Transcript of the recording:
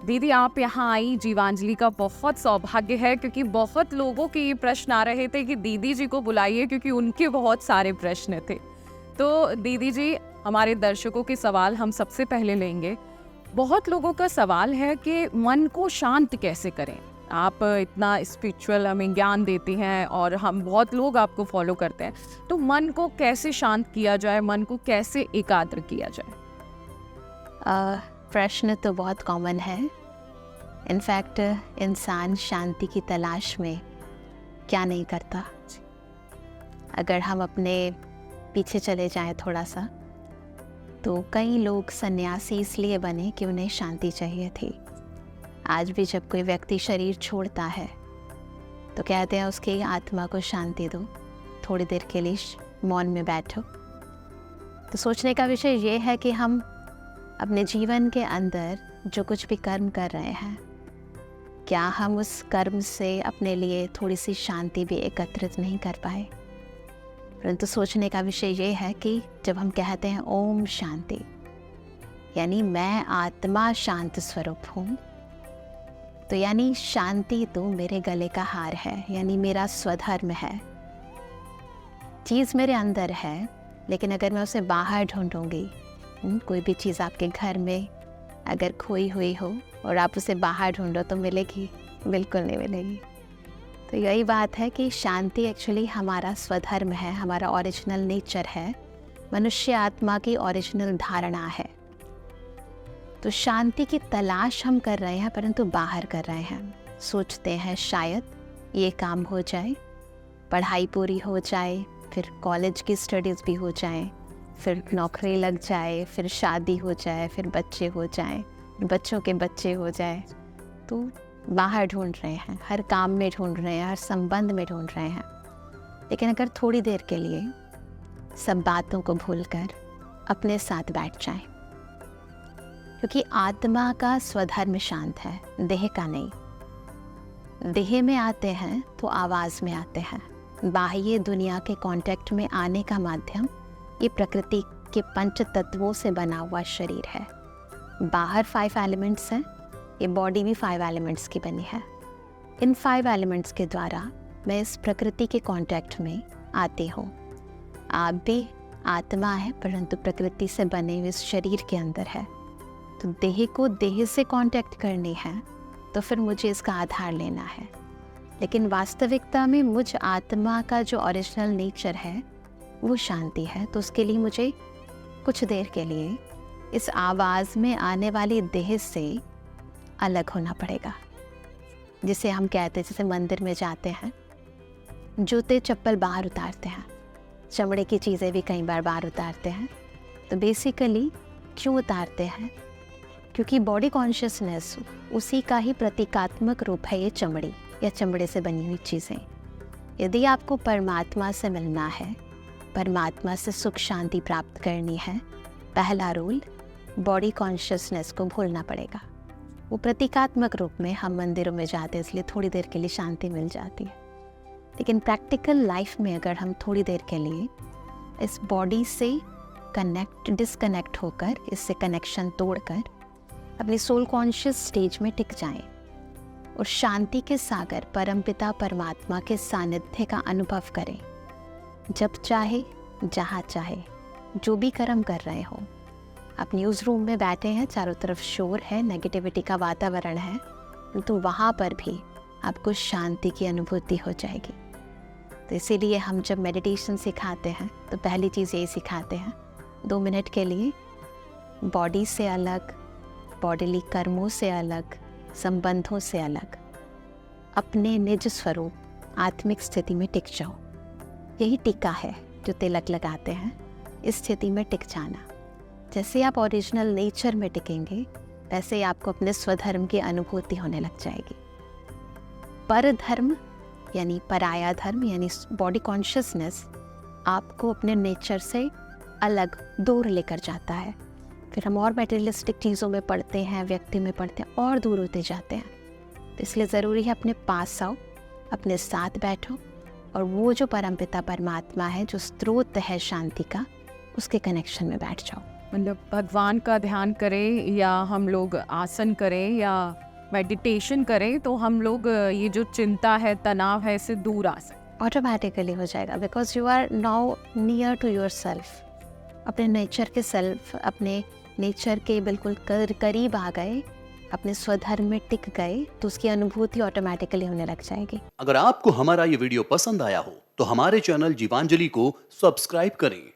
दीदी आप यहाँ आई, जीवांजलि का बहुत सौभाग्य है क्योंकि बहुत लोगों के ये प्रश्न आ रहे थे कि दीदी जी को बुलाइए क्योंकि उनके बहुत सारे प्रश्न थे। तो दीदी जी, हमारे दर्शकों के सवाल हम सबसे पहले लेंगे। बहुत लोगों का सवाल है कि मन को शांत कैसे करें? आप इतना स्पिरिचुअल हमें ज्ञान देती हैं और हम बहुत लोग आपको फॉलो करते हैं, तो मन को कैसे शांत किया जाए, मन को कैसे एकाग्र किया जाए? प्रश्न तो बहुत कॉमन है। इनफैक्ट इंसान शांति की तलाश में क्या नहीं करता। अगर हम अपने पीछे चले जाएं थोड़ा सा, तो कई लोग सन्यासी इसलिए बने कि उन्हें शांति चाहिए थी। आज भी जब कोई व्यक्ति शरीर छोड़ता है तो कहते हैं उसकी आत्मा को शांति दो, थोड़ी देर के लिए मौन में बैठो। तो सोचने का विषय ये है कि हम अपने जीवन के अंदर जो कुछ भी कर्म कर रहे हैं, क्या हम उस कर्म से अपने लिए थोड़ी सी शांति भी एकत्रित नहीं कर पाए? परंतु सोचने का विषय ये है कि जब हम कहते हैं ओम शांति, यानी मैं आत्मा शांत स्वरूप हूँ, तो यानी शांति तो मेरे गले का हार है, यानी मेरा स्वधर्म है। चीज़ मेरे अंदर है, लेकिन अगर मैं उसे बाहर ढूंढूंगी, कोई भी चीज़ आपके घर में अगर खोई हुई हो और आप उसे बाहर ढूंढो तो मिलेगी? बिल्कुल नहीं मिलेगी। तो यही बात है कि शांति एक्चुअली हमारा स्वधर्म है, हमारा ओरिजिनल नेचर है, मनुष्य आत्मा की ओरिजिनल धारणा है। तो शांति की तलाश हम कर रहे हैं, परंतु बाहर कर रहे हैं। सोचते हैं शायद ये काम हो जाए, पढ़ाई पूरी हो जाए, फिर कॉलेज की स्टडीज़ भी हो जाए, फिर नौकरी लग जाए, फिर शादी हो जाए, फिर बच्चे हो जाएं, बच्चों के बच्चे हो जाए। तो बाहर ढूंढ रहे हैं, हर काम में ढूंढ रहे हैं, हर संबंध में ढूंढ रहे हैं। लेकिन अगर थोड़ी देर के लिए सब बातों को भूलकर अपने साथ बैठ जाएं, क्योंकि आत्मा का स्वधर्म शांत है, देह का नहीं। देह में आते हैं तो आवाज़ में आते हैं। बाह्य दुनिया के कांटेक्ट में आने का माध्यम ये प्रकृति के पंच तत्वों से बना हुआ शरीर है। बाहर 5 एलिमेंट्स हैं, ये बॉडी भी 5 एलिमेंट्स की बनी है। इन 5 एलिमेंट्स के द्वारा मैं इस प्रकृति के कांटेक्ट में आती हूँ। आप भी आत्मा है, परंतु प्रकृति से बने हुए इस शरीर के अंदर है। तो देह को देह से कांटेक्ट करनी है, तो फिर मुझे इसका आधार लेना है। लेकिन वास्तविकता में मुझ आत्मा का जो ओरिजिनल नेचर है वो शांति है। तो उसके लिए मुझे कुछ देर के लिए इस आवाज़ में आने वाली देह से अलग होना पड़ेगा। जिसे हम कहते हैं, जैसे मंदिर में जाते हैं, जूते चप्पल बाहर उतारते हैं, चमड़े की चीज़ें भी कई बार बाहर उतारते हैं। तो बेसिकली क्यों उतारते हैं? क्योंकि बॉडी कॉन्शियसनेस उसी का ही प्रतीकात्मक रूप है, ये चमड़ी या चमड़े से बनी हुई चीज़ें। यदि आपको परमात्मा से मिलना है, परमात्मा से सुख शांति प्राप्त करनी है, पहला रूल बॉडी कॉन्शियसनेस को भूलना पड़ेगा। वो प्रतीकात्मक रूप में हम मंदिरों में जाते हैं, इसलिए थोड़ी देर के लिए शांति मिल जाती है। लेकिन प्रैक्टिकल लाइफ में अगर हम थोड़ी देर के लिए इस बॉडी से डिस्कनेक्ट होकर, इससे कनेक्शन तोड़कर अपनी सोल कॉन्शियस स्टेज में टिक जाएं और शांति के सागर परमपिता परमात्मा के सानिध्य का अनुभव करें, जब चाहे जहाँ चाहे जो भी कर्म कर रहे हो। आप न्यूज़ रूम में बैठे हैं, चारों तरफ शोर है, नेगेटिविटी का वातावरण है, तो वहाँ पर भी आपको शांति की अनुभूति हो जाएगी। तो इसीलिए हम जब मेडिटेशन सिखाते हैं तो पहली चीज़ यही सिखाते हैं, 2 मिनट के लिए बॉडी से अलग, बॉडीली कर्मों से अलग, संबंधों से अलग, अपने निज स्वरूप आत्मिक स्थिति में टिक जाओ। यही टिका है जो तिलक लगाते हैं, इस स्थिति में टिक जाना। जैसे आप ओरिजिनल नेचर में टिकेंगे, वैसे ही आपको अपने स्वधर्म की अनुभूति होने लग जाएगी। पर धर्म यानी पराया धर्म, यानी बॉडी कॉन्शियसनेस आपको अपने नेचर से अलग दूर लेकर जाता है। फिर हम और मटेरियलिस्टिक चीज़ों में पढ़ते हैं, व्यक्ति में पढ़ते हैं, और दूर होते जाते हैं। तो इसलिए ज़रूरी है अपने पास आओ, अपने साथ बैठो और वो जो परमपिता परमात्मा है, जो स्रोत है शांति का, उसके कनेक्शन में बैठ जाओ। मतलब भगवान का ध्यान करें या हम लोग आसन करें या मेडिटेशन करें तो हम लोग ये जो चिंता है, तनाव है, इससे दूर आ सकते। ऑटोमेटिकली हो जाएगा because you are now near to yourself, अपने नेचर के सेल्फ, अपने नेचर के बिल्कुल करीब आ गए, अपने स्वधर्म में टिक गए, तो उसकी अनुभूति ऑटोमेटिकली होने लग जाएगी। अगर आपको हमारा ये वीडियो पसंद आया हो तो हमारे चैनल जीवांजलि को सब्सक्राइब करें